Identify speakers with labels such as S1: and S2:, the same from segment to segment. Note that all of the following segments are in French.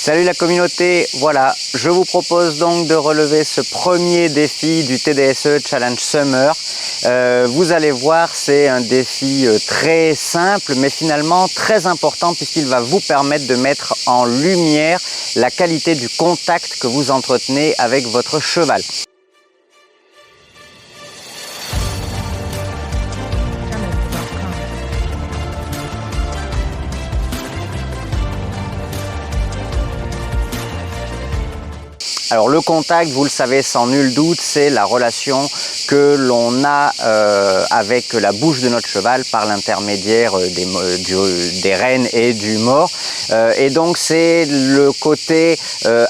S1: Salut la communauté, voilà, je vous propose donc de relever ce premier défi du TDSE Challenge Summer. Vous allez voir, c'est un défi très simple mais finalement très important puisqu'il va vous permettre de mettre en lumière la qualité du contact que vous entretenez avec votre cheval. Alors le contact, vous le savez sans nul doute, c'est la relation que l'on a avec la bouche de notre cheval par l'intermédiaire des rênes et du mors. Et donc c'est le côté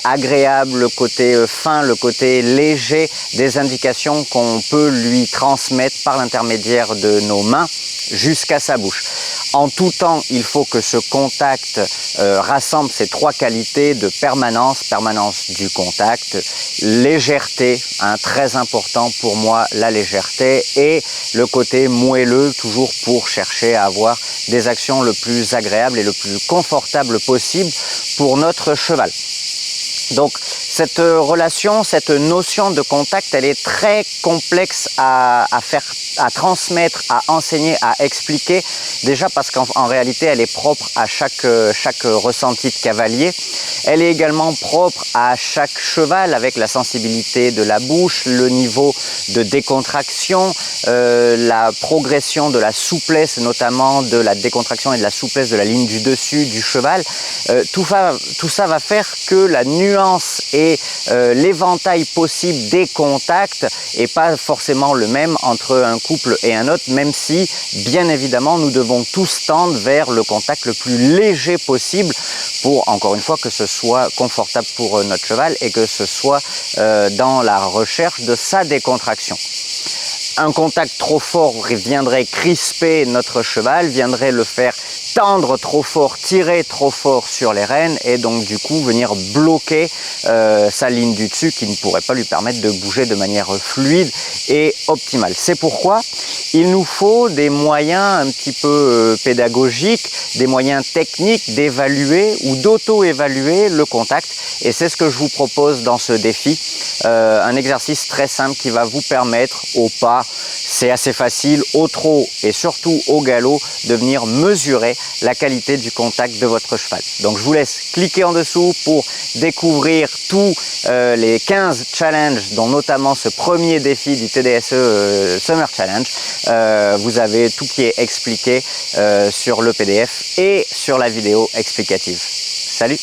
S1: agréable, le côté fin, le côté léger des indications qu'on peut lui transmettre par l'intermédiaire de nos mains jusqu'à sa bouche. En tout temps, il faut que ce contact rassemble ces trois qualités de permanence du contact, légèreté, très important pour moi la légèreté, et le côté moelleux, toujours pour chercher à avoir des actions le plus agréables et le plus confortable possible pour notre cheval. Donc cette relation, cette notion de contact, elle est très complexe à transmettre, à enseigner, à expliquer. Déjà parce qu'en réalité, elle est propre à chaque ressenti de cavalier. Elle est également propre à chaque cheval avec la sensibilité de la bouche, le niveau de décontraction, la progression de la souplesse, notamment de la décontraction et de la souplesse de la ligne du dessus du cheval. Tout ça va faire que la nuance et l'éventail possible des contacts n'est pas forcément le même entre un couple et un autre, même si bien évidemment nous devons tous tendre vers le contact le plus léger possible pour, encore une fois, que ce soit confortable pour notre cheval et que ce soit dans la recherche de sa décontraction. Un contact trop fort viendrait crisper notre cheval, viendrait le faire tendre trop fort, tirer trop fort sur les rênes et donc du coup venir bloquer sa ligne du dessus qui ne pourrait pas lui permettre de bouger de manière fluide et optimale. C'est pourquoi il nous faut des moyens un petit peu pédagogiques, des moyens techniques d'évaluer ou d'auto-évaluer le contact, et c'est ce que je vous propose dans ce défi. Un exercice très simple qui va vous permettre au pas, c'est assez facile, au trot et surtout au galop, de venir mesurer la qualité du contact de votre cheval. Donc je vous laisse cliquer en dessous pour découvrir tous les 15 challenges, dont notamment ce premier défi du TDSE Summer Challenge. Vous avez tout qui est expliqué sur le PDF et sur la vidéo explicative. Salut!